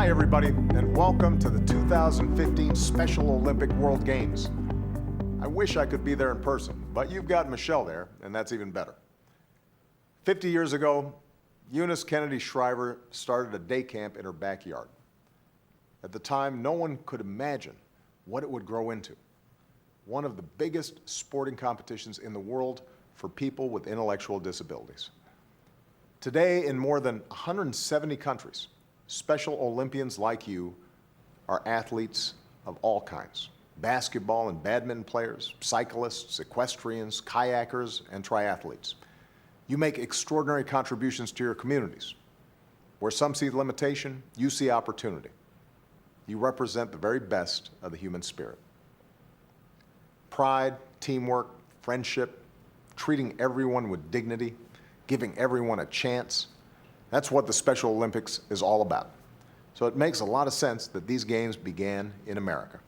Hi, everybody, and welcome to the 2015 Special Olympic World Games. I wish I could be there in person, but you've got Michelle there, and that's even better. 50 years ago, Eunice Kennedy Shriver started a day camp in her backyard. At the time, no one could imagine what it would grow into. One of the biggest sporting competitions in the world for people with intellectual disabilities. Today, in more than 170 countries, Special Olympians like you are athletes of all kinds. Basketball and badminton players, cyclists, equestrians, kayakers, and triathletes. You make extraordinary contributions to your communities. Where some see limitation, you see opportunity. You represent the very best of the human spirit. Pride, teamwork, friendship, treating everyone with dignity, giving everyone a chance. That's what the Special Olympics is all about. So it makes a lot of sense that these games began in America.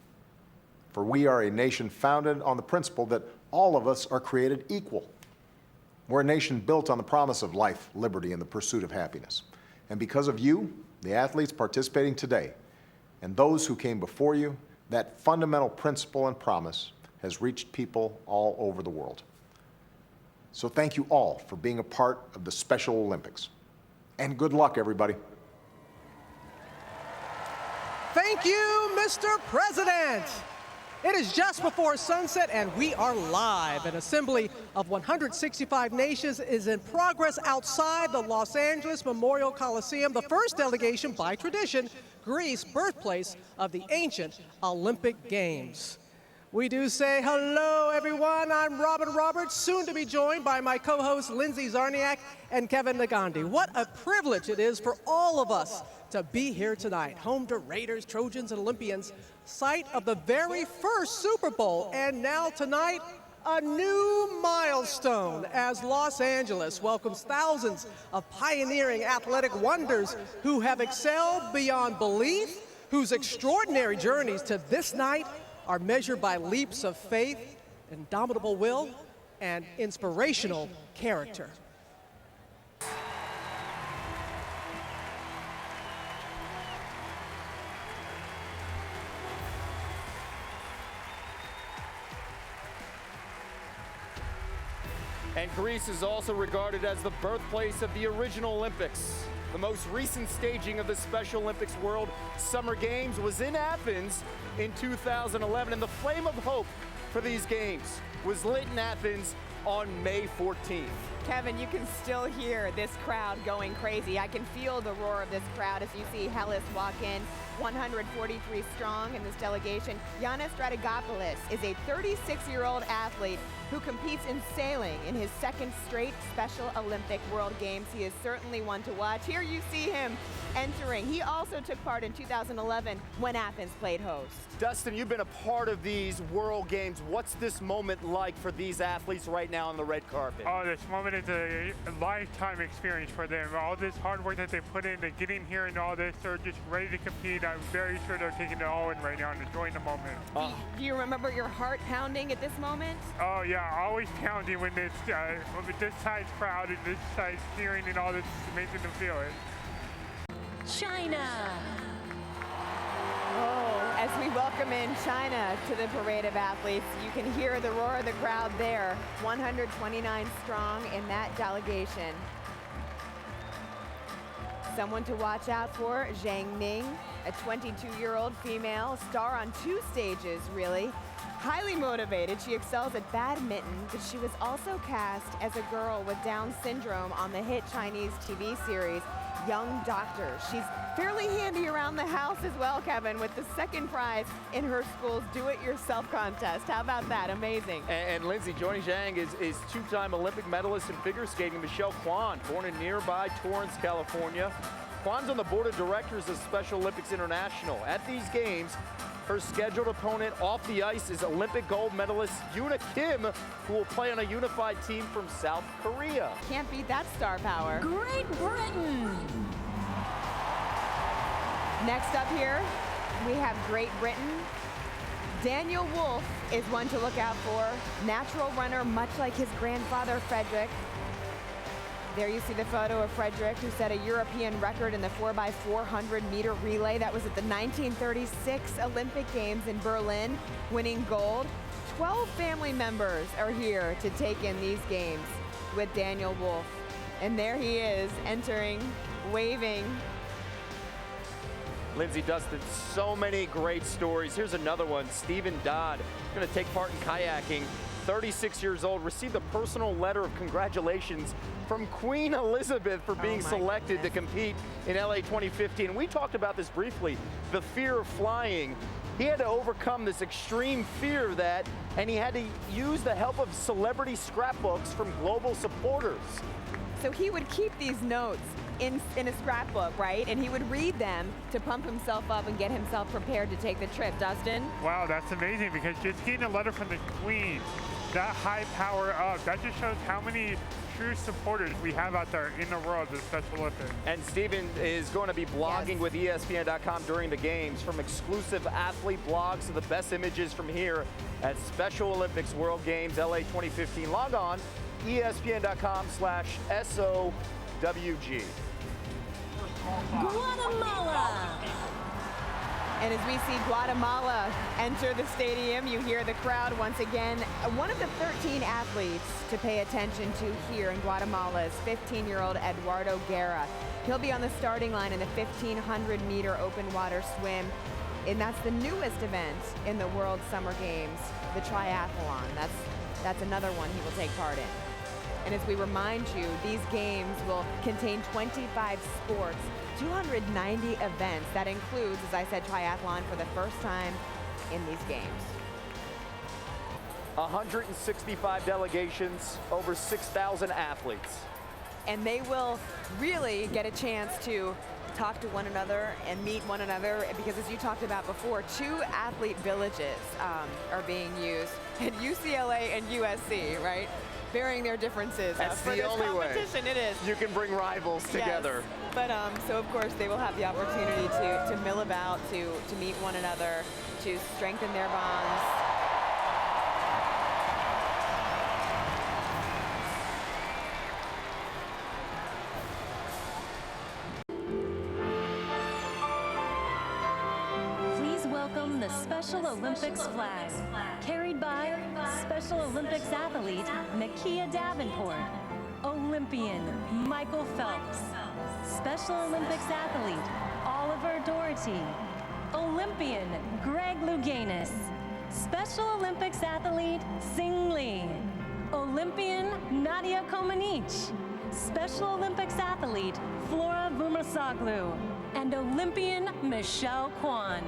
For we are a nation founded on the principle that all of us are created equal. We're a nation built on the promise of life, liberty, and the pursuit of happiness. And because of you, the athletes participating today, and those who came before you, that fundamental principle and promise has reached people all over the world. So thank you all for being a part of the Special Olympics. And good luck, everybody. Thank you, Mr. President. It is just before sunset, and we are live. An assembly of 165 nations is in progress outside the Los Angeles Memorial Coliseum, the first delegation by tradition, Greece, birthplace of the ancient Olympic Games. We do say hello, everyone. I'm Robin Roberts, soon to be joined by my co-hosts Lindsay Zarniak and Kevin Nagandi. What a privilege it is for all of us to be here tonight. Home to Raiders, Trojans, and Olympians, site of the very first Super Bowl, and now tonight, a new milestone as Los Angeles welcomes thousands of pioneering athletic wonders who have excelled beyond belief, whose extraordinary journeys to this night are measured by leaps of faith, indomitable will, and inspirational character. And Greece is also regarded as the birthplace of the original Olympics. The most recent staging of the Special Olympics World Summer Games was in Athens in 2011, and the flame of hope for these games was lit in Athens on May 14th. Kevin, you can still hear this crowd going crazy. I can feel the roar of this crowd as you see Hellas walk in, 143 strong in this delegation. Yannis Strategopoulos is a 36-year-old athlete who competes in sailing in his second straight Special Olympic World Games. He is certainly one to watch. Here you see him entering. He also took part in 2011 when Athens played host. Dustin, you've been a part of these World Games. What's this moment like for these athletes right now on the red carpet? Oh, this moment is a lifetime experience for them. All this hard work that they put into getting here and all this, they're just ready to compete. I'm very sure they're taking it all in right now and enjoying the moment. Do you remember your heart pounding at this moment? Oh yeah, always pounding when it's with this side's crowd and this side's cheering and all this. It makes them feel it. China. Oh, as we welcome in China to the parade of athletes, you can hear the roar of the crowd there. 129 strong in that delegation. Someone to watch out for, Zhang Ning, a 22-year-old female, star on two stages, really. Highly motivated, she excels at badminton, but she was also cast as a girl with Down syndrome on the hit Chinese TV series, Young Doctor. She's fairly handy around the house as well, Kevin, with the second prize in her school's do-it-yourself contest. How about that? Amazing. And Lindsay, joining Zhang is two-time Olympic medalist in figure skating, Michelle Kwan, born in nearby Torrance, California. Kwan's on the board of directors of Special Olympics International. At these games, her scheduled opponent off the ice is Olympic gold medalist Yoona Kim, who will play on a unified team from South Korea. Can't beat that star power. Great Britain. Next up here, we have Great Britain. Daniel Wolf is one to look out for. Natural runner, much like his grandfather, Frederick. There you see the photo of Frederick, who set a European record in the 4x400 meter relay. That was at the 1936 Olympic Games in Berlin, winning gold. 12 family members are here to take in these games with Daniel Wolf. And there he is, entering, waving. Lindsay, Dustin, so many great stories. Here's another one. Stephen Dodd, going to take part in kayaking. 36 years old, received a personal letter of congratulations from Queen Elizabeth for being selected to compete in LA 2015. We talked about this briefly, the fear of flying. He had to overcome this extreme fear and he had to use the help of celebrity scrapbooks from global supporters. So he would keep these notes in a scrapbook, right? And he would read them to pump himself up and get himself prepared to take the trip. Dustin? Wow, that's amazing, because just getting a letter from the Queen, that high power up, that just shows how many true supporters we have out there in the world of Special Olympics. And Stephen is going to be blogging with ESPN.com during the games, from exclusive athlete blogs to the best images from here at Special Olympics World Games LA 2015. Log on, ESPN.com/SOWG. Guatemala. And as we see Guatemala enter the stadium, you hear the crowd once again. One of the 13 athletes to pay attention to here in Guatemala is 15-year-old Eduardo Guerra. He'll be on the starting line in the 1,500-meter open water swim. And that's the newest event in the World Summer Games, the triathlon. That's another one he will take part in. And as we remind you, these games will contain 25 sports, 290 events. That includes, as I said, triathlon for the first time in these games. 165 delegations, over 6,000 athletes. And they will really get a chance to talk to one another and meet one another, because as you talked about before, 2 athlete villages are being used at UCLA and USC, right? Bearing their differences. That's for the this only way competition, it is. you can bring rivals together. Yes. But so of course they will have the opportunity to mill about, to meet one another, to strengthen their bonds. Please welcome the Special Olympics flag, carried by Special Olympics athlete Nakia Davenport, Olympian Michael Phelps, Special Olympics athlete Oliver Doherty, Olympian Greg Louganis, Special Olympics athlete Sing Lee, Olympian Nadia Comaneci, Special Olympics athlete Flora Vumasoglu, and Olympian Michelle Kwan.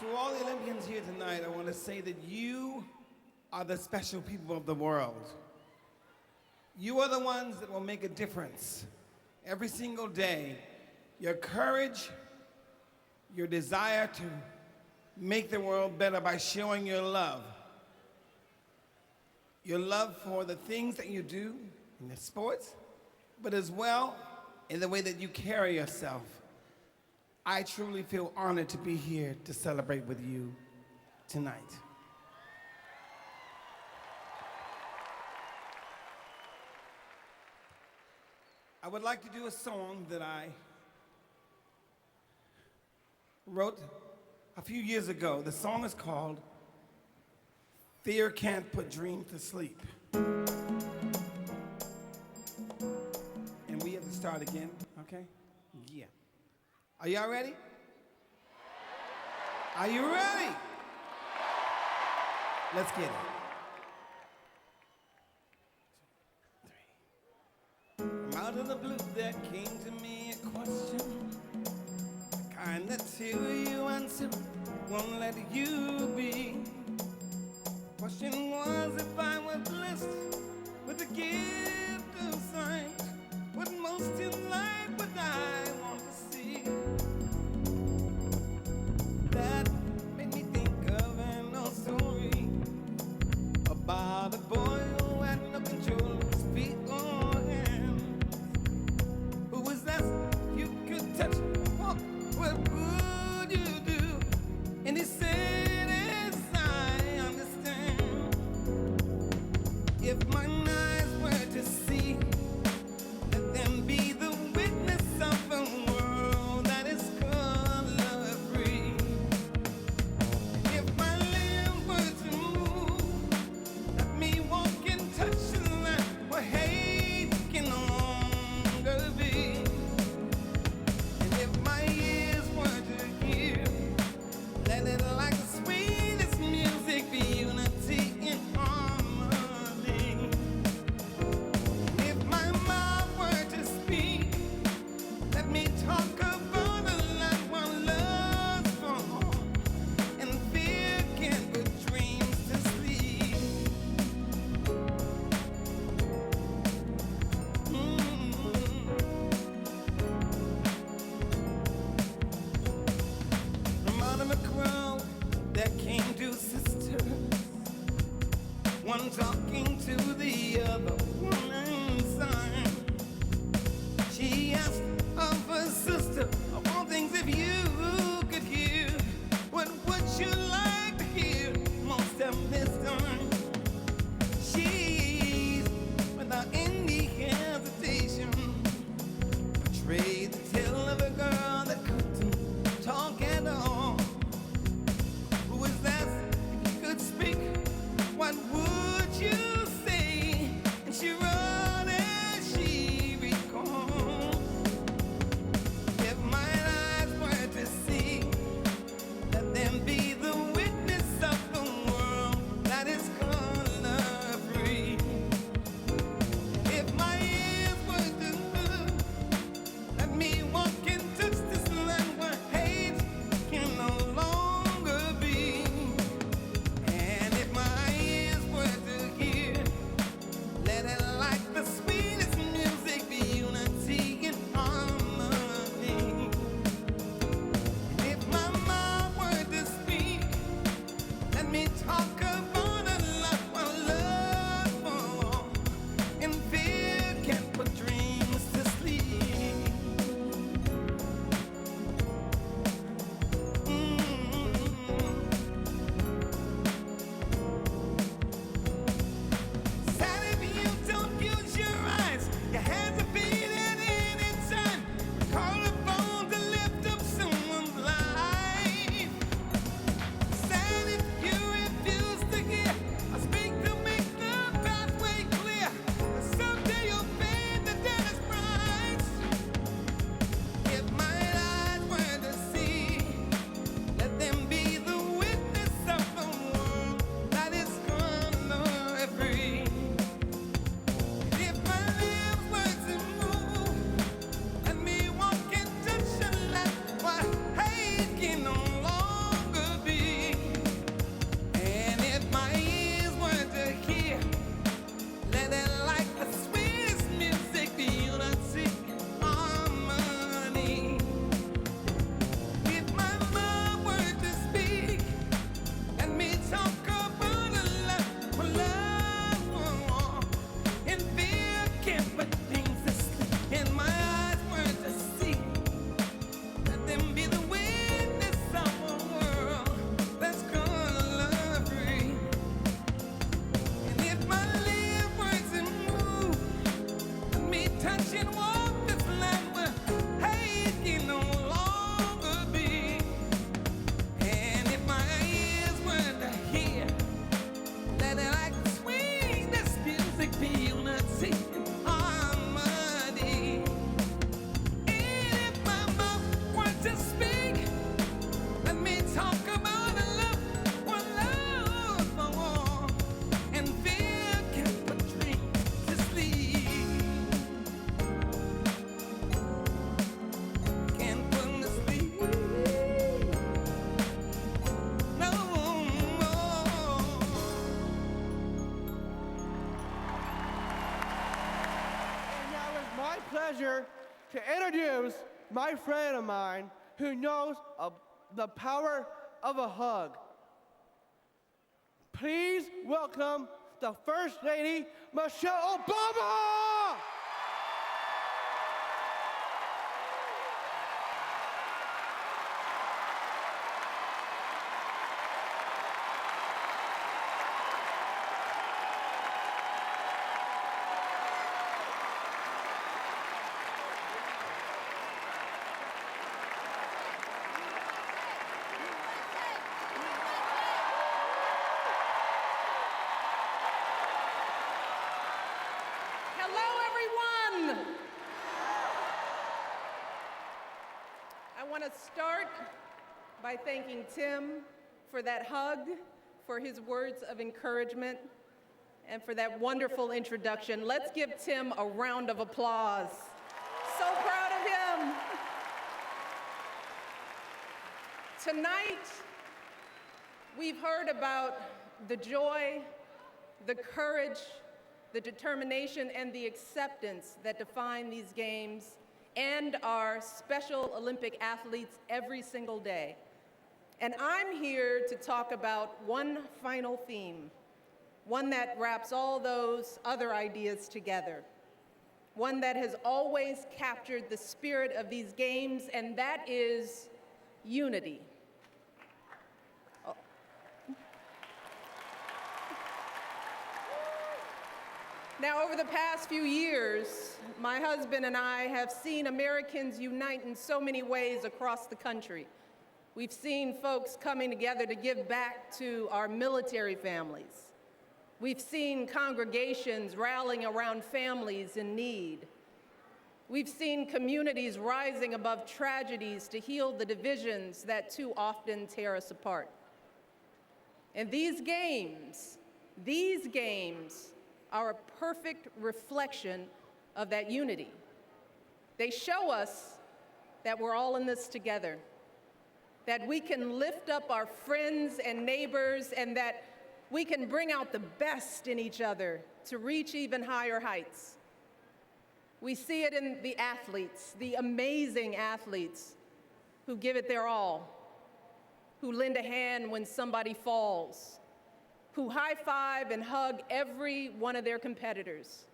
To all the Olympians here tonight, I want to say that you are the special people of the world. You are the ones that will make a difference every single day. Your courage, your desire to make the world better by showing your love. Your love for the things that you do in the sports, but as well in the way that you carry yourself. I truly feel honored to be here to celebrate with you tonight. I would like to do a song that I wrote a few years ago. The song is called Fear Can't Put Dreams to Sleep. And we have to start again, okay? Yeah. Are y'all ready? Are you ready? Let's get it. From out of the blue there came to me a question, the kind that till you answer won't let you be. The question was if I was blessed with the gift of sight, what most in life would I want to see? That made me think of an old story about a boy who had no control of his feet or hands, who was asked if you could touch, what would you do? And he said, as I understand, if my eyes were to see, let them be the witness of a world that is color-free. If my limbs were to move, let me walk and touch the land where hate can no longer be. And if my ears were to hear, let it like the sweetest music be unity in harmony. If my mouth were to speak, let me talk about a life one loves for, and fear can put dreams to sleep. From out of a crowd there came two sisters, one talking to the other one inside. She asked of her sister, of all things, if you could hear, what would you like to hear most of this time? She's, without any hesitation, portrayed the tale of a girl that couldn't talk at all, who was asked if you could speak, what would you say? And she pleasure to introduce my friend of mine who knows the power of a hug. Please welcome the First Lady, Michelle Obama! I want to start by thanking Tim for that hug, for his words of encouragement, and for that wonderful introduction. Let's give Tim a round of applause. So proud of him. Tonight, we've heard about the joy, the courage, the determination, and the acceptance that define these games and our Special Olympic athletes every single day. And I'm here to talk about one final theme, one that wraps all those other ideas together, one that has always captured the spirit of these games, and that is unity. Now, over the past few years, my husband and I have seen Americans unite in so many ways across the country. We've seen folks coming together to give back to our military families. We've seen congregations rallying around families in need. We've seen communities rising above tragedies to heal the divisions that too often tear us apart. And these games are a perfect reflection of that unity. They show us that we're all in this together, that we can lift up our friends and neighbors, and that we can bring out the best in each other to reach even higher heights. We see it in the athletes, the amazing athletes who give it their all, who lend a hand when somebody falls, who high-five and hug every one of their competitors.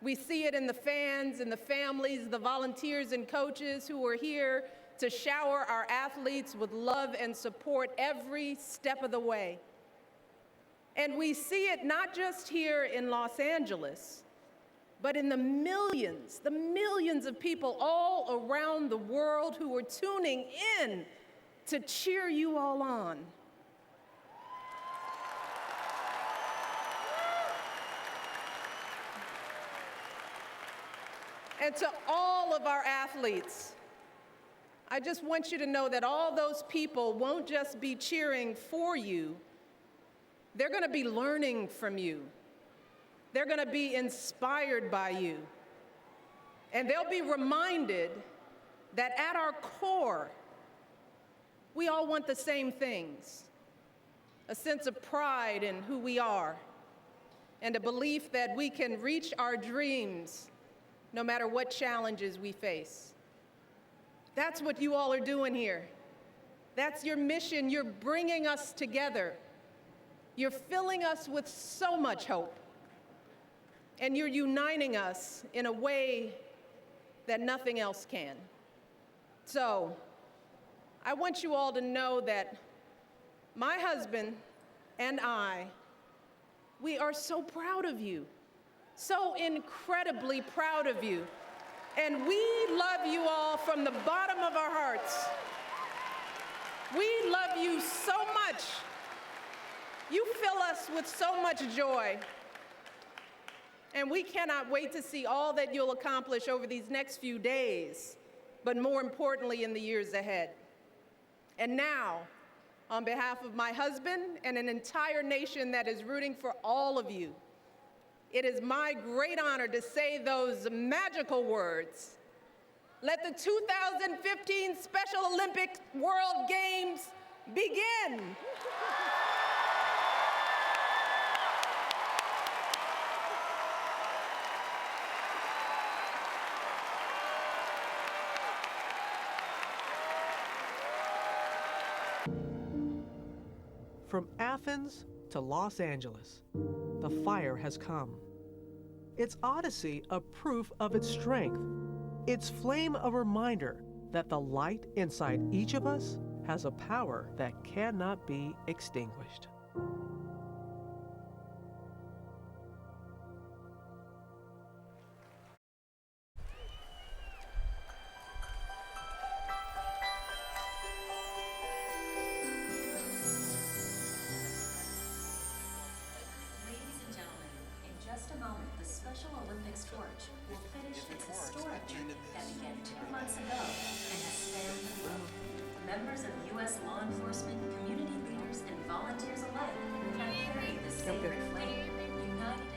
We see it in the fans and the families, the volunteers and coaches who are here to shower our athletes with love and support every step of the way. And we see it not just here in Los Angeles, but in the millions of people all around the world who are tuning in to cheer you all on. And to all of our athletes, I just want you to know that all those people won't just be cheering for you, they're gonna be learning from you. They're gonna be inspired by you. And they'll be reminded that at our core, we all want the same things: a sense of pride in who we are, and a belief that we can reach our dreams no matter what challenges we face. That's what you all are doing here. That's your mission. You're bringing us together. You're filling us with so much hope. And you're uniting us in a way that nothing else can. So, I want you all to know that my husband and I, we are so proud of you. So incredibly proud of you. And we love you all from the bottom of our hearts. We love you so much. You fill us with so much joy. And we cannot wait to see all that you'll accomplish over these next few days, but more importantly, in the years ahead. And now, on behalf of my husband and an entire nation that is rooting for all of you, it is my great honor to say those magical words. Let the 2015 Special Olympic World Games begin. Athens to Los Angeles, the fire has come. Its odyssey a proof of its strength, its flame a reminder that the light inside each of us has a power that cannot be extinguished. Ladies and gentlemen, in just a moment, the Special Olympics torch will finish its historic journey that began 2 months ago and has spanned the globe. Members of U.S. law enforcement, community leaders, and volunteers alike have carried the sacred flame, united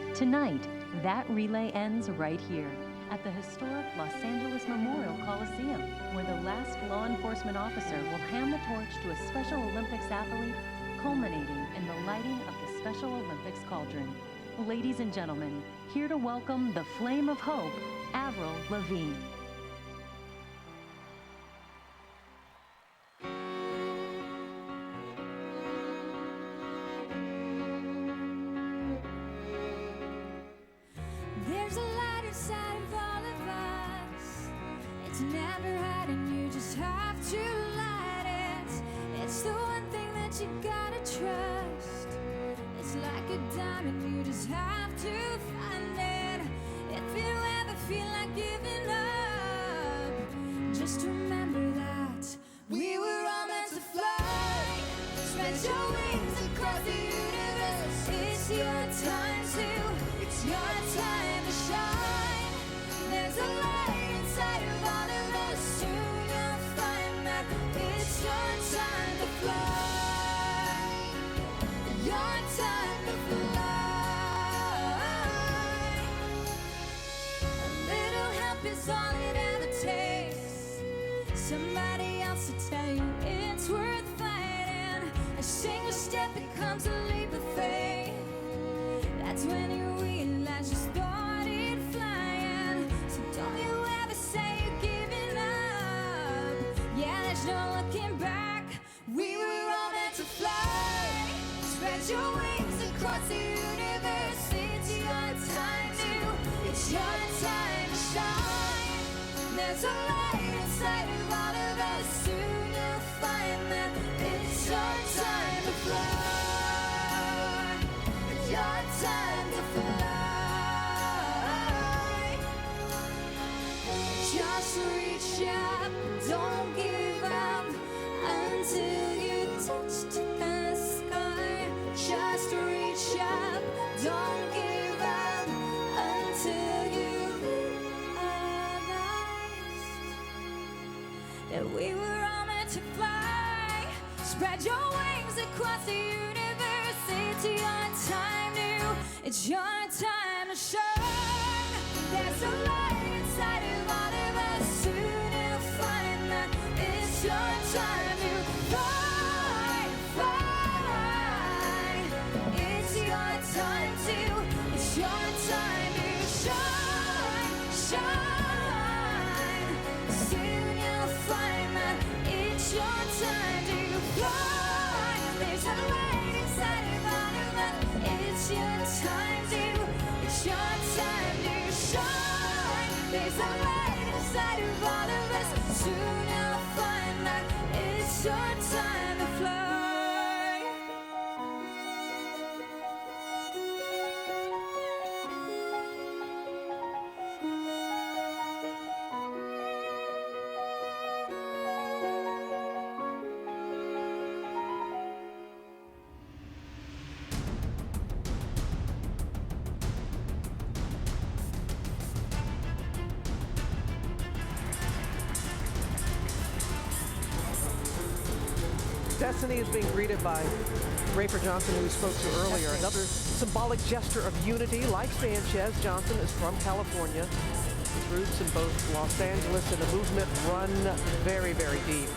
in Tonight, that relay ends right here at the historic Los Angeles Memorial Coliseum, where the last law enforcement officer will hand the torch to a Special Olympics athlete, culminating in the lighting of the Special Olympics cauldron. Ladies and gentlemen, here to welcome the Flame of Hope, Avril Lavigne. There's a light inside of all of us. It's never hiding, you just have to light it. It's the one thing that you gotta trust. It's like a diamond, you just have to find it. If you ever feel like giving up, just remember that we were all meant to fly. Spread your wings across the universe. It's your time to, it's your time to shine. There's a light inside of all of us. Soon you'll find that it's your time to fly. Your time to fly. A little help is all it ever takes. Somebody else to tell you it's worth fighting. A single step becomes a leap of faith. That's when you realize you started flying. So don't you ever say you're giving up. Yeah, there's no looking back. We were all meant to fly. Spread your wings across the universe. It's your time to, it's your time to shine. There's a light inside of all of us. Soon you'll find that it's your time to fly. It's your time to fly. Just reach up, don't give up until you touch the sky. Just reach up, don't give up until you realize that we were all meant to fly. Spread your wings across the universe. It's your time to, it's your time to shine. There's a light inside of all of us. Soon you'll find that it's your time to fly, fly. It's your time to, it's your time to shine, shine. Soon you'll find that it's your time to fly. There's a light inside of all of us. It's your time to, it's your time to shine. There's a light inside of all of us. Soon you'll find that it's your time to fly. Destiny is being greeted by Rafer Johnson, who we spoke to earlier. Another symbolic gesture of unity. Like Sanchez, Johnson is from California. His roots in both Los Angeles and the movement run very, very deep.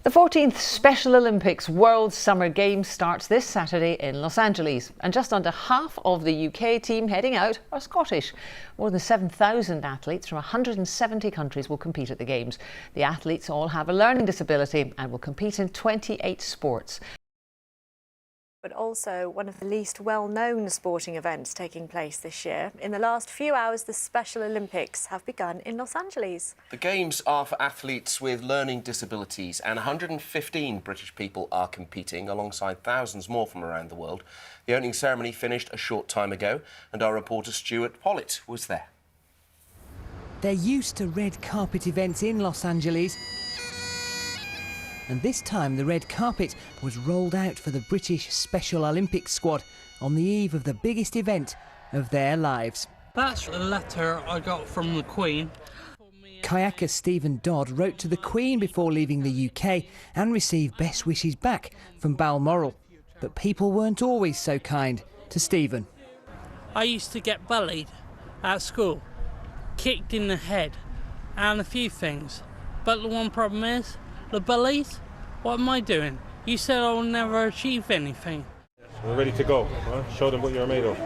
The 14th Special Olympics World Summer Games starts this Saturday in Los Angeles, and just under half of the UK team heading out are Scottish. More than 7,000 athletes from 170 countries will compete at the Games. The athletes all have a learning disability and will compete in 28 sports. But also one of the least well-known sporting events taking place this year. In the last few hours, the Special Olympics have begun in Los Angeles. The Games are for athletes with learning disabilities, and 115 British people are competing alongside thousands more from around the world. The opening ceremony finished a short time ago, and our reporter Stuart Pollitt was there. They're used to red carpet events in Los Angeles. And this time the red carpet was rolled out for the British Special Olympics squad on the eve of the biggest event of their lives. That's a letter I got from the Queen. Kayaker Stephen Dodd wrote to the Queen before leaving the UK and received best wishes back from Balmoral. But people weren't always so kind to Stephen. I used to get bullied at school, kicked in the head and a few things. But the one problem is, the bullies? What am I doing? You said I will never achieve anything. We're ready to go. Huh? Show them what you're made of.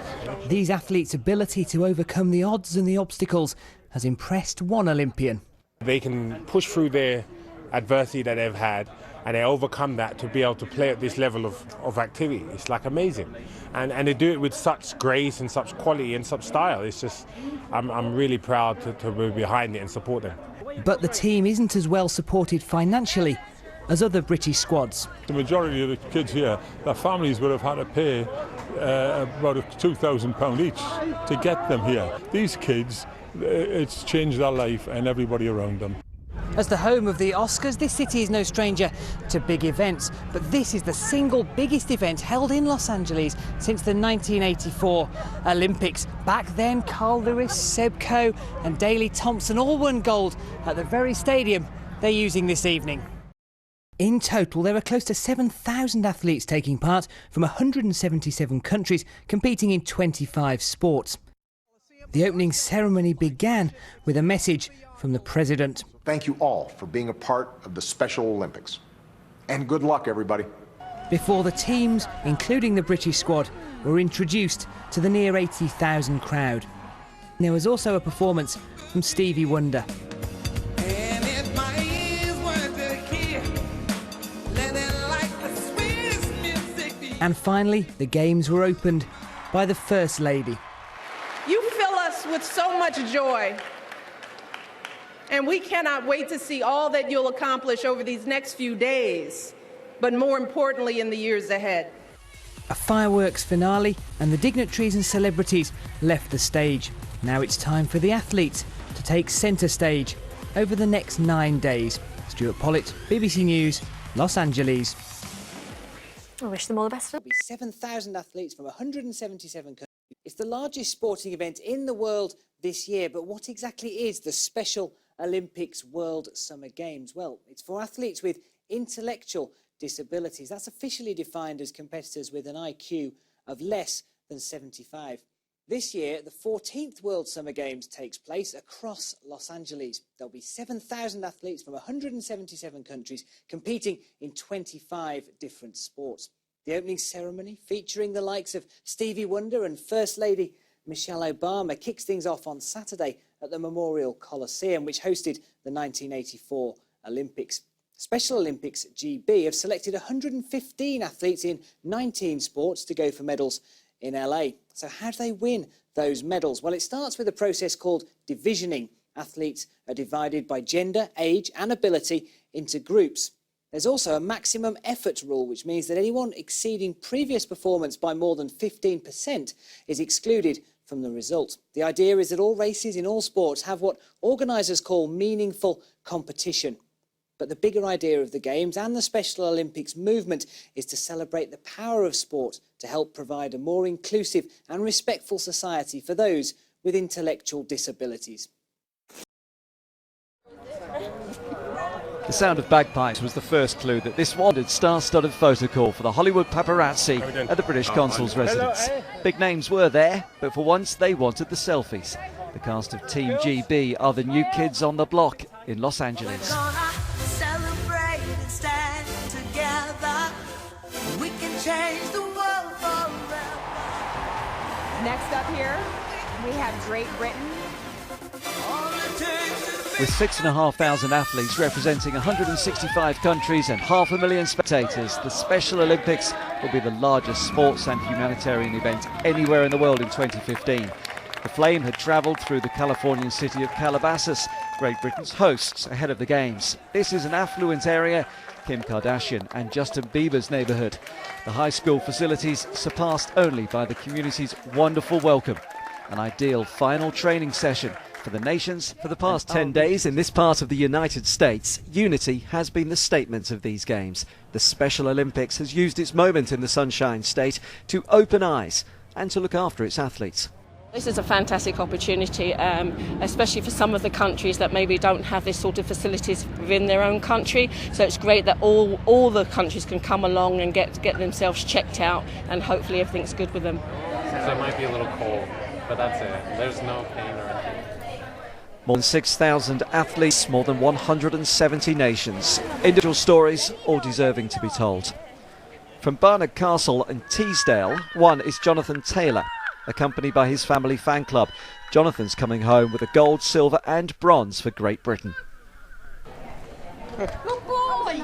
These athletes' ability to overcome the odds and the obstacles has impressed one Olympian. They can push through their adversity that they've had, and they overcome that to be able to play at this level of activity. It's like amazing. And they do it with such grace and such quality and such style. It's just, I'm really proud to be behind it and support them. But the team isn't as well supported financially as other British squads. The majority of the kids here, their families would have had to pay about £2,000 each to get them here. These kids, it's changed their life and everybody around them. As the home of the Oscars, this city is no stranger to big events, but this is the single biggest event held in Los Angeles since the 1984 Olympics. Back then, Carl Lewis, Seb Coe and Daley Thompson all won gold at the very stadium they're using this evening. In total, there are close to 7,000 athletes taking part from 177 countries, competing in 25 sports. The opening ceremony began with a message from the President. Thank you all for being a part of the Special Olympics. And good luck, everybody. Before the teams, including the British squad, were introduced to the near 80,000 crowd. There was also a performance from Stevie Wonder. And finally, the games were opened by the First Lady. You fill us with so much joy. And we cannot wait to see all that you'll accomplish over these next few days, but more importantly in the years ahead. A fireworks finale and the dignitaries and celebrities left the stage. Now it's time for the athletes to take centre stage over the next 9 days. Stuart Pollitt, BBC News, Los Angeles. I wish them all the best. There'll be 7,000 athletes from 177 countries. It's the largest sporting event in the world this year, but what exactly is the Special Olympics World Summer Games? Well, it's for athletes with intellectual disabilities. That's officially defined as competitors with an IQ of less than 75. This year, the 14th World Summer Games takes place across Los Angeles. There'll be 7,000 athletes from 177 countries competing in 25 different sports. The opening ceremony, featuring the likes of Stevie Wonder and First Lady Michelle Obama, kicks things off on Saturday at the Memorial Coliseum, which hosted the 1984 Olympics. Special Olympics GB have selected 115 athletes in 19 sports to go for medals in LA. So how do they win those medals? Well, it starts with a process called divisioning. Athletes are divided by gender, age and ability into groups. There's also a maximum effort rule, which means that anyone exceeding previous performance by more than 15% is excluded from the result. The idea is that all races in all sports have what organisers call meaningful competition. But the bigger idea of the Games and the Special Olympics movement is to celebrate the power of sport to help provide a more inclusive and respectful society for those with intellectual disabilities. The sound of bagpipes was the first clue that this wanted star-studded photo call for the Hollywood paparazzi at the British Consul's residence. Big names were there, but for once they wanted the selfies. The cast of Team GB are the new kids on the block in Los Angeles. Celebrate and stand. Next up here, we have Great Britain. With 6,500 athletes representing 165 countries and 500,000 spectators, the Special Olympics will be the largest sports and humanitarian event anywhere in the world in 2015. The flame had travelled through the Californian city of Calabasas, Great Britain's hosts ahead of the Games. This is an affluent area, Kim Kardashian and Justin Bieber's neighbourhood. The high school facilities surpassed only by the community's wonderful welcome. An ideal final training session for the nations. For the past 10 days in this part of the United States, unity has been the statement of these games. The Special Olympics has used its moment in the Sunshine State to open eyes and to look after its athletes. This is a fantastic opportunity, especially for some of the countries that maybe don't have this sort of facilities within their own country. So it's great that all the countries can come along and get themselves checked out, and hopefully everything's good with them. So it might be a little cold, but that's it. There's no pain or anything. More than 6,000 athletes, more than 170 nations. Individual stories, all deserving to be told. From Barnard Castle and Teesdale, one is Jonathan Taylor, accompanied by his family fan club. Jonathan's coming home with a gold, silver and bronze for Great Britain. Good boy!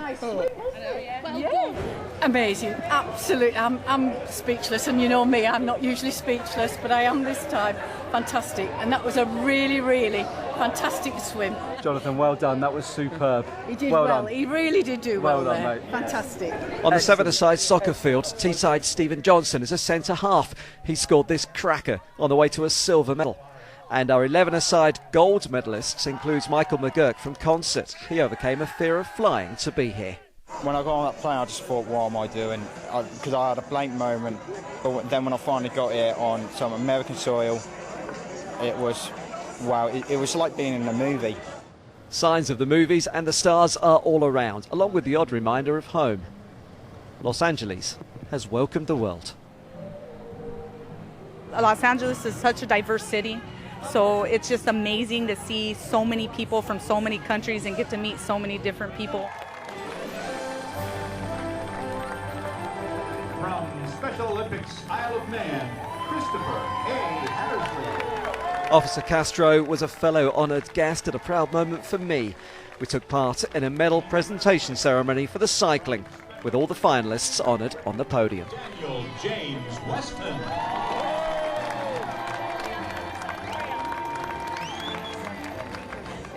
Yeah. Amazing, absolutely. I'm speechless, and you know me, I'm not usually speechless, but I am this time. Fantastic, and that was a really, really fantastic swim. Jonathan, well done, that was superb. He did well well, done. he really did do well done, there. mate. Fantastic. On the seven-a-side soccer field, Teesside Stephen Johnson is a centre-half. He scored this cracker on the way to a silver medal. And our 11-a-side gold medalists includes Michael McGurk from Concert. He overcame a fear of flying to be here. When I got on that plane, I just thought, what am I doing? Because I had a blank moment. But then when I finally got here on some American soil, it was, wow, it was like being in a movie. Signs of the movies and the stars are all around, along with the odd reminder of home. Los Angeles has welcomed the world. Los Angeles is such a diverse city, so it's just amazing to see so many people from so many countries and get to meet so many different people. From Special Olympics Isle of Man, Christopher A. Hattersley. Officer Castro was a fellow honoured guest at a proud moment for me. We took part in a medal presentation ceremony for the cycling, with all the finalists honoured on the podium. Daniel James Weston.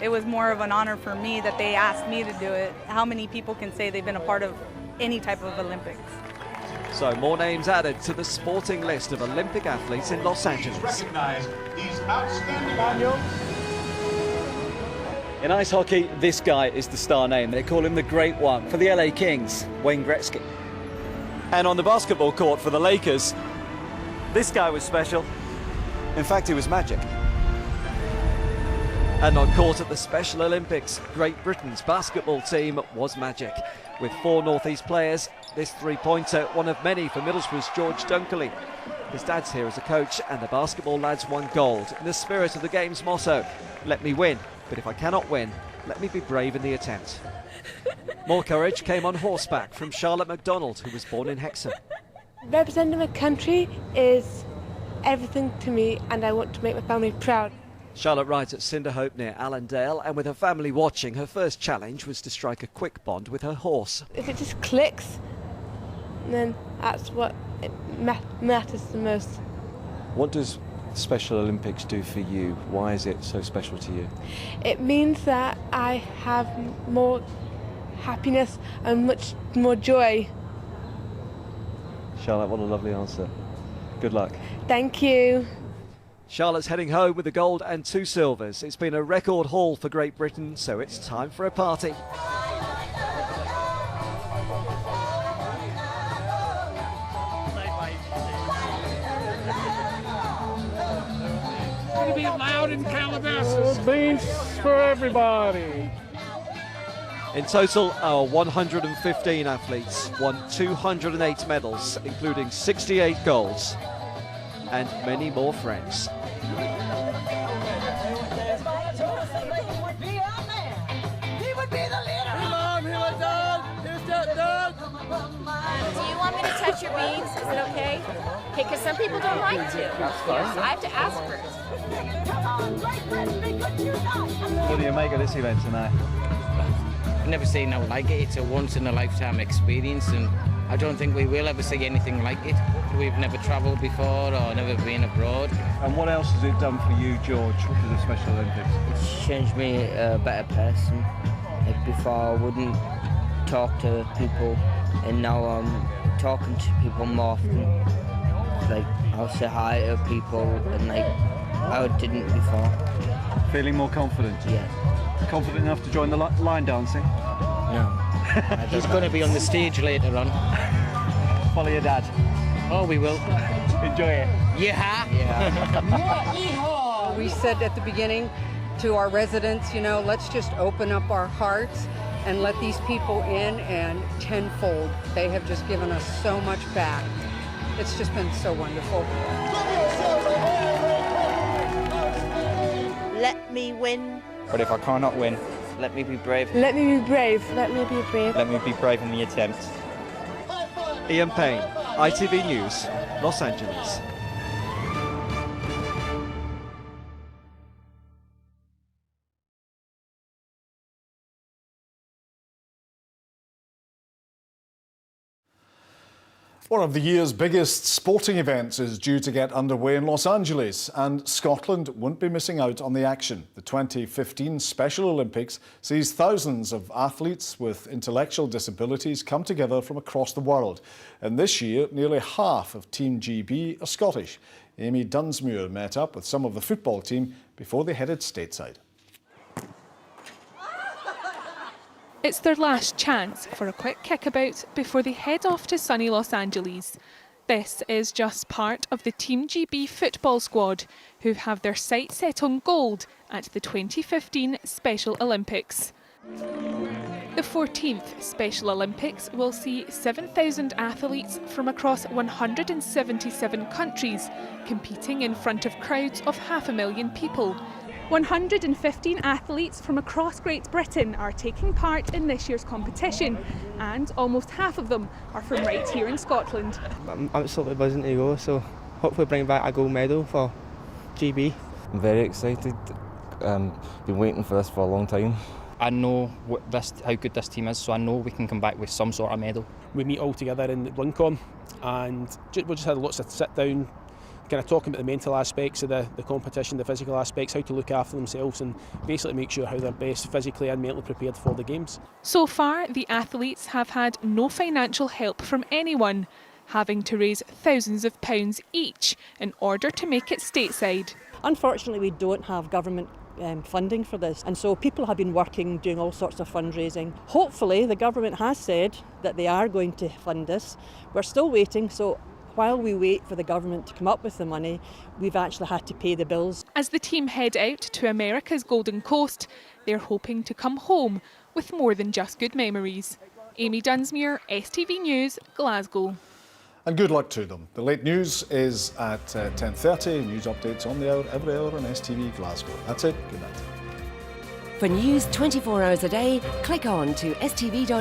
It was more of an honor for me that they asked me to do it. How many people can say they've been a part of any type of Olympics? So more names added to the sporting list of Olympic athletes in Los Angeles. Recognize these outstanding Daniel. In ice hockey, this guy is the star name. They call him the Great One for the LA Kings, Wayne Gretzky. And on the basketball court for the Lakers, this guy was special. In fact, he was magic. And on court at the Special Olympics, Great Britain's basketball team was magic. With 4 Northeast players, this three-pointer, one of many for Middlesbrough's George Dunkley. His dad's here as a coach, and the basketball lads won gold in the spirit of the game's motto, let me win, but if I cannot win, let me be brave in the attempt. More courage came on horseback from Charlotte MacDonald, who was born in Hexham. Representing my country is everything to me, and I want to make my family proud. Charlotte rides at Cinderhope near Allendale, and with her family watching, her first challenge was to strike a quick bond with her horse. If it just clicks, then that's what matters the most. What does Special Olympics do for you? Why is it so special to you? It means that I have more happiness and much more joy. Charlotte, what a lovely answer. Good luck. Thank you. Charlotte's heading home with the gold and 2 silvers. It's been a record haul for Great Britain, so it's time for a party. It'll be loud in Calabasas. Beans for everybody. In total, our 115 athletes won 208 medals, including 68 golds and many more friends. He would be the leader. Come on, here, Doug. Here's Doug. Do you I'm going to touch your beans. Is it okay? Okay, because some people don't like to. That's fine. So I have to ask first. What do you make of this event tonight? I've never seen no like it. It's a once-in-a-lifetime experience, and I don't think we will ever see anything like it. We've never travelled before or never been abroad. And what else has it done for you, George, for the Special Olympics? It's changed me a better person. Like before, I wouldn't talk to people, and now I'm talking to people more often. Like, I'll say hi to people, and like, I didn't before. Feeling more confident? Yeah. Confident enough to join the line dancing? No. He's going to be on the stage later on. Follow your dad. Oh, we will. Enjoy it. Yeah. We said at the beginning to our residents, you know, let's just open up our hearts and let these people in, and tenfold. They have just given us so much back. It's just been so wonderful. Let me win. But if I cannot win, let me be brave. Let me be brave. Let me be brave. let me be brave in the attempt. Ian Payne, ITV News, Los Angeles. One of the year's biggest sporting events is due to get underway in Los Angeles, and Scotland won't be missing out on the action. The 2015 Special Olympics sees thousands of athletes with intellectual disabilities come together from across the world. And this year, nearly half of Team GB are Scottish. Amy Dunsmuir met up with some of the football team before they headed stateside. It's their last chance for a quick kickabout before they head off to sunny Los Angeles. This is just part of the Team GB football squad, who have their sights set on gold at the 2015 Special Olympics. The 14th Special Olympics will see 7,000 athletes from across 177 countries competing in front of crowds of 500,000 people. 115 athletes from across Great Britain are taking part in this year's competition, and almost half of them are from right here in Scotland. I'm absolutely buzzing to go, so hopefully bring back a gold medal for GB. I'm very excited. Been waiting for this for a long time. I know how good this team is, so I know we can come back with some sort of medal. We meet all together in Lincoln, and we just had lots of sit down, kind of talking about the mental aspects of the competition, the physical aspects, how to look after themselves and basically make sure how they're best physically and mentally prepared for the games. So far, the athletes have had no financial help from anyone, having to raise thousands of pounds each in order to make it stateside. Unfortunately, we don't have government funding for this, and so people have been working, doing all sorts of fundraising. Hopefully the government has said that they are going to fund this. We're still waiting, so while we wait for the government to come up with the money, we've actually had to pay the bills. As the team head out to America's Golden Coast, they're hoping to come home with more than just good memories. Amy Dunsmuir, STV News, Glasgow. And good luck to them. The late news is at 10:30. News updates on the hour every hour on STV Glasgow. That's it. Good night. For news 24 hours a day, click on to stv.tv/news.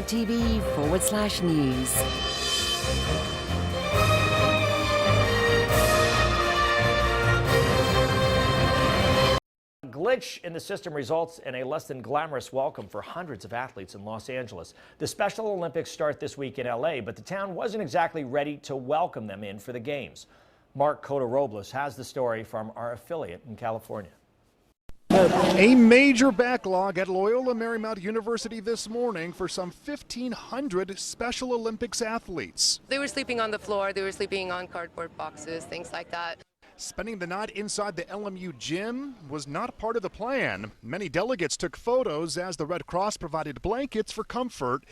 Glitch in the system results in a less than glamorous welcome for hundreds of athletes in Los Angeles. The Special Olympics start this week in LA, but the town wasn't exactly ready to welcome them in for the games. Mark Cota-Robles has the story from our affiliate in California. A major backlog at Loyola Marymount University this morning for some 1,500 Special Olympics athletes. They were sleeping on the floor, they were sleeping on cardboard boxes, things like that. Spending the night inside the LMU gym was not part of the plan. Many delegates took photos as the Red Cross provided blankets for comfort.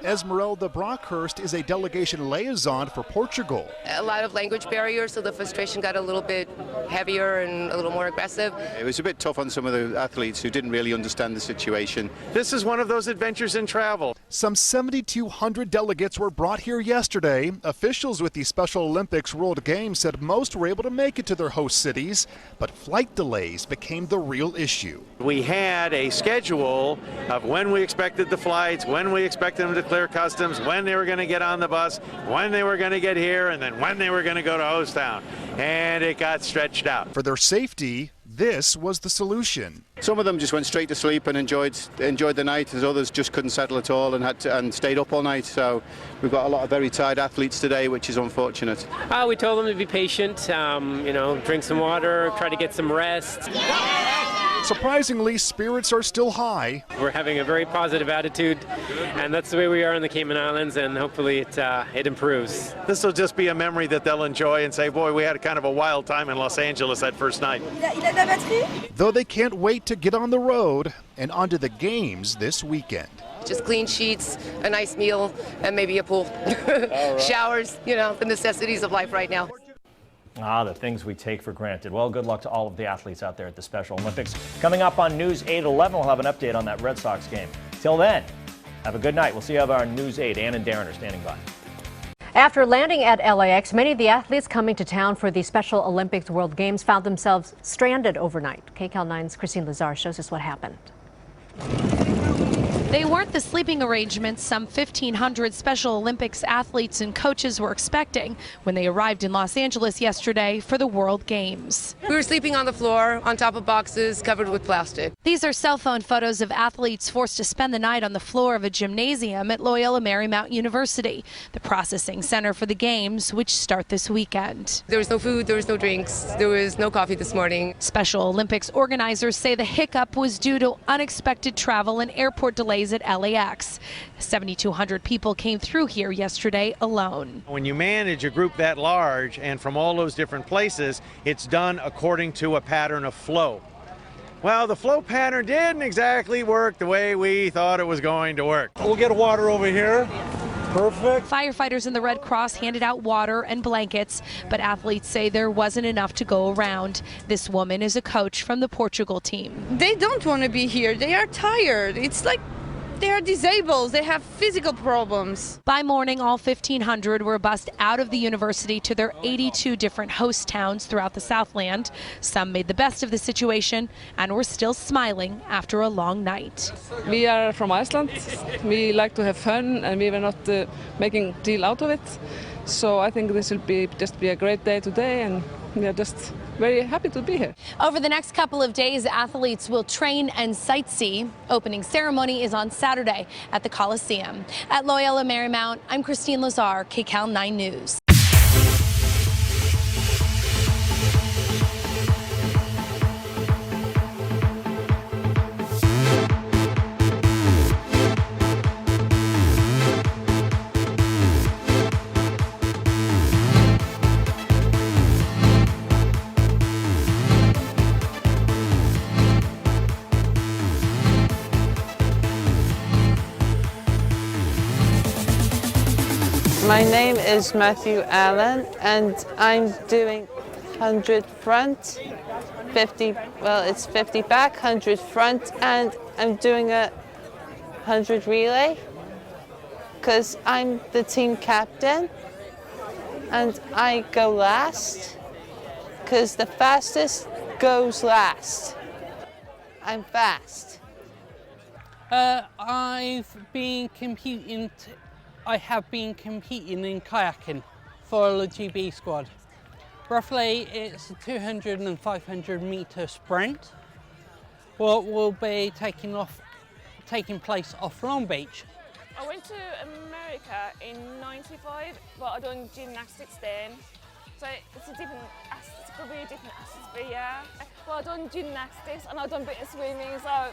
Esmeralda Brockhurst is a delegation liaison for Portugal. A lot of language barriers, so the frustration got a little bit heavier and a little more aggressive. It was a bit tough on some of the athletes who didn't really understand the situation. This is one of those adventures in travel. Some 7,200 delegates were brought here yesterday. Officials with the Special Olympics World Games said most were able to make it to their host cities, but flight delays became the real issue. We had a schedule of when we expected the flights, when we expected them to clear customs, when they were going to get on the bus, when they were going to get here, and then when they were going to go to host town. And it got stretched out. For their safety, this was the solution. Some of them just went straight to sleep and enjoyed the night, as others just couldn't settle at all and stayed up all night. So we've got a lot of very tired athletes today, which is unfortunate. We told them to be patient, drink some water, try to get some rest. Surprisingly, spirits are still high. We're having a very positive attitude, and that's the way we are in the Cayman Islands, and hopefully it improves. This will just be a memory that they'll enjoy and say, boy, we had kind of a wild time in Los Angeles that first night. Though they can't wait to get on the road and onto the games this weekend. Just clean sheets, a nice meal, and maybe a pool. Showers, the necessities of life right now. The things we take for granted. Well, good luck to all of the athletes out there at the Special Olympics. Coming up on News 8 at 11, we'll have an update on that Red Sox game. Till then, have a good night. We'll see you on our News 8. Ann and Darren are standing by. After landing at LAX, many of the athletes coming to town for the Special Olympics World Games found themselves stranded overnight. KCAL 9's Christine Lazar shows us what happened. They weren't the sleeping arrangements some 1,500 Special Olympics athletes and coaches were expecting when they arrived in Los Angeles yesterday for the World Games. We were sleeping on the floor, on top of boxes covered with plastic. These are cell phone photos of athletes forced to spend the night on the floor of a gymnasium at Loyola Marymount University, the processing center for the Games, which start this weekend. There was no food, there was no drinks, there was no coffee this morning. Special Olympics organizers say the hiccup was due to unexpected travel and airport delays at LAX. 7,200 people came through here yesterday alone. When you manage a group that large and from all those different places, it's done according to a pattern of flow. Well, the flow pattern didn't exactly work the way we thought it was going to work. We'll get water over here. Perfect. Firefighters in the Red Cross handed out water and blankets, but athletes say there wasn't enough to go around. This woman is a coach from the Portugal team. They don't want to be here. They are tired. It's like they are disabled. They have physical problems. By morning, all 1,500 were bussed out of the university to their 82 different host towns throughout the Southland. Some made the best of the situation and were still smiling after a long night. We are from Iceland. We like to have fun, and we were not making a deal out of it. So I think this will be a great day today, and we are just very happy to be here. Over the next couple of days, athletes will train and sightsee. Opening ceremony is on Saturday at the Coliseum. At Loyola Marymount, I'm Christine Lazar, KCAL 9 News. My name is Matthew Allen, and I'm doing 100 front, 50, well, it's 50 back, 100 front, and I'm doing a 100 relay because I'm the team captain and I go last because the fastest goes last. I'm fast. I have been competing in kayaking for the GB squad. Roughly it's a 200 and 500 metre sprint. What will be taking place off Long Beach. I went to America in '95, but I done gymnastics then. So it's could be a different atmosphere. Well, I done gymnastics and I done a bit of swimming, so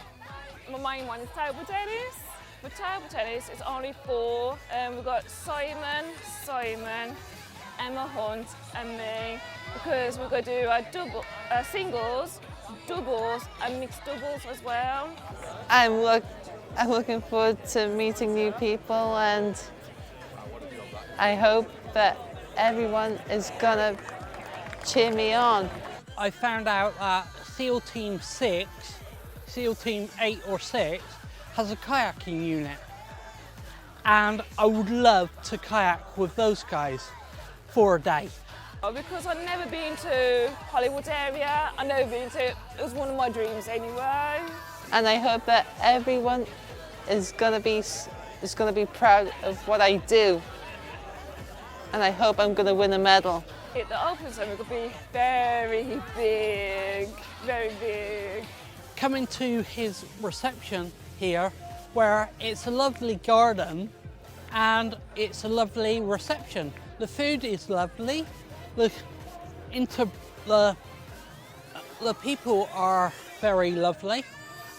my main one is table tennis. For table tennis, it's only 4. We've got Simon, Emma Hunt, and me, because we're going to do singles, doubles, and mixed doubles as well. I'm looking forward to meeting new people, and I hope that everyone is gonna cheer me on. I found out that SEAL Team 6, SEAL Team 8 or 6, has a kayaking unit, and I would love to kayak with those guys for a day. Because I've never been to Hollywood area, it was one of my dreams anyway. And I hope that everyone is going to be is going to be proud of what I do. And I hope I'm going to win a medal. The open summit will be very big, very big. Coming to his reception here, where it's a lovely garden and it's a lovely reception. The food is lovely. The people are very lovely,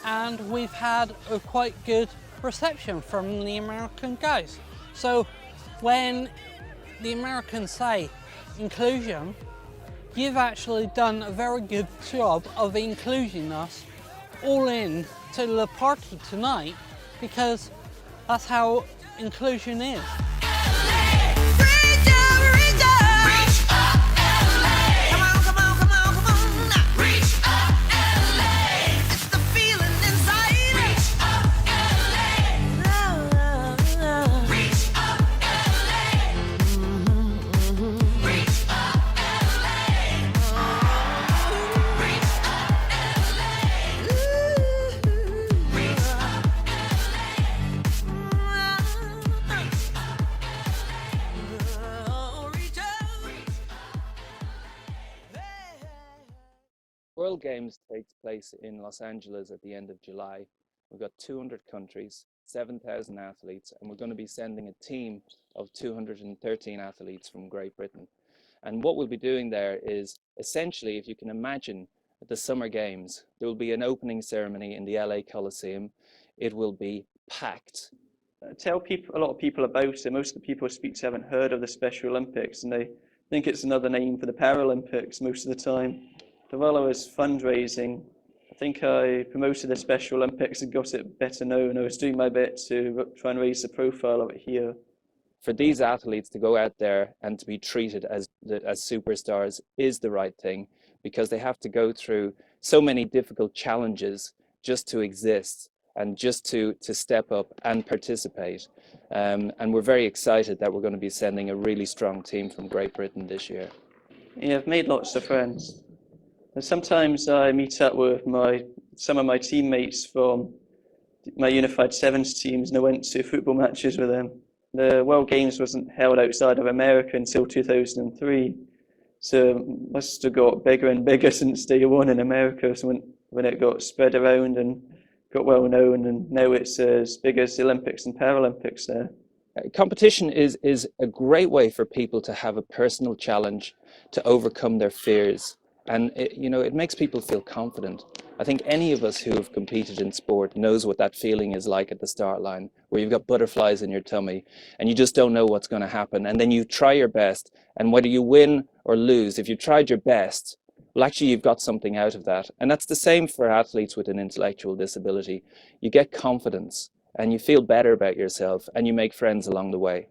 and we've had a quite good reception from the American guys. So when the Americans say inclusion, you've actually done a very good job of including us all in to the party tonight, because that's how inclusion is. World Games takes place in Los Angeles at the end of July. We've got 200 countries, 7,000 athletes, and we're going to be sending a team of 213 athletes from Great Britain. And what we'll be doing there is, essentially, if you can imagine, at the Summer Games, there will be an opening ceremony in the LA Coliseum. It will be packed. Tell a lot of people about it. Most of the people I speak to haven't heard of the Special Olympics, and they think it's another name for the Paralympics most of the time. But while I was fundraising, I think I promoted the Special Olympics and got it better known. I was doing my bit to try and raise the profile of it here. For these athletes to go out there and to be treated as superstars is the right thing, because they have to go through so many difficult challenges just to exist and just to step up and participate. And we're very excited that we're going to be sending a really strong team from Great Britain this year. Yeah, I've made lots of friends. And sometimes I meet up with some of my teammates from my Unified Sevens teams, and I went to football matches with them. The World Games wasn't held outside of America until 2003, so it must have got bigger and bigger since day one in America. So when it got spread around and got well known, and now it's as big as the Olympics and Paralympics there. Competition is a great way for people to have a personal challenge, to overcome their fears. And it makes people feel confident. I think any of us who have competed in sport knows what that feeling is like at the start line, where you've got butterflies in your tummy and you just don't know what's going to happen. And then you try your best, and whether you win or lose, if you tried your best, well, actually you've got something out of that. And that's the same for athletes with an intellectual disability. You get confidence and you feel better about yourself, and you make friends along the way.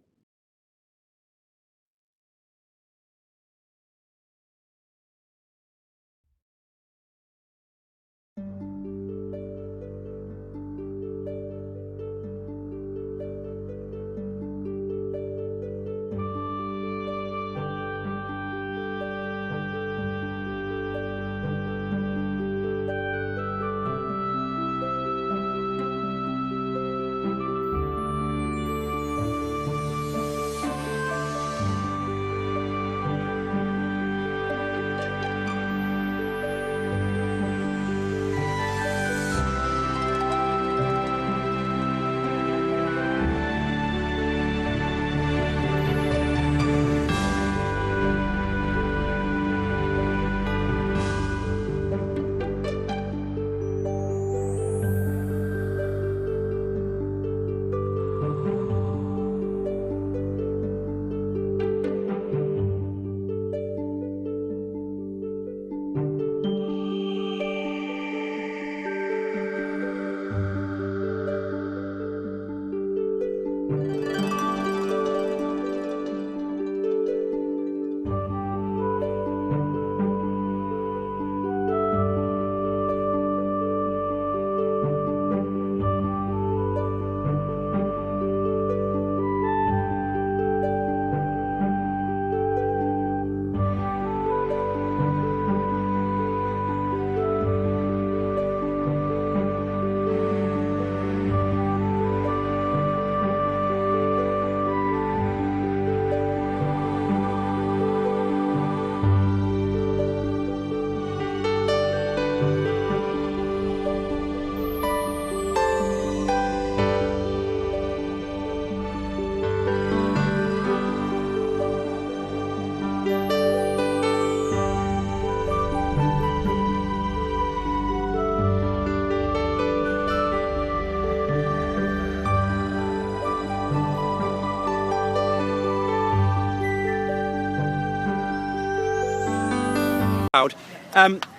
crowd.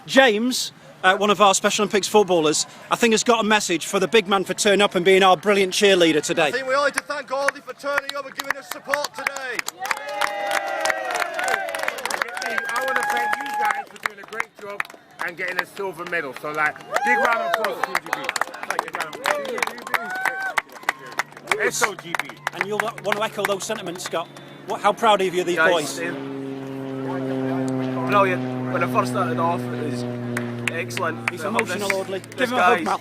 James, one of our Special Olympics footballers, I think has got a message for the big man for turning up and being our brilliant cheerleader today. I think we all need to thank Goldie for turning up and giving us support today. I want to thank you guys for doing a great job and getting a silver medal. So, like, big round of applause for TGB. SOGB. And you'll want to echo those sentiments, Scott. How proud are you of these boys? Brilliant. When I first started off, it was excellent. He's emotional, Audley. Give him a guys, hug, Mal.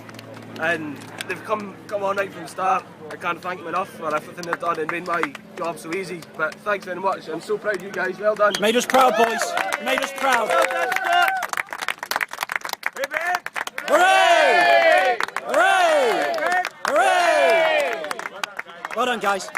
And they've come all night from the start. I can't thank them enough for everything they've done and made my job so easy. But thanks very much. I'm so proud of you guys. Well done. Made us proud, boys. Made us proud. Well done, Scott. Hooray! Hooray! Hooray! Well done, guys.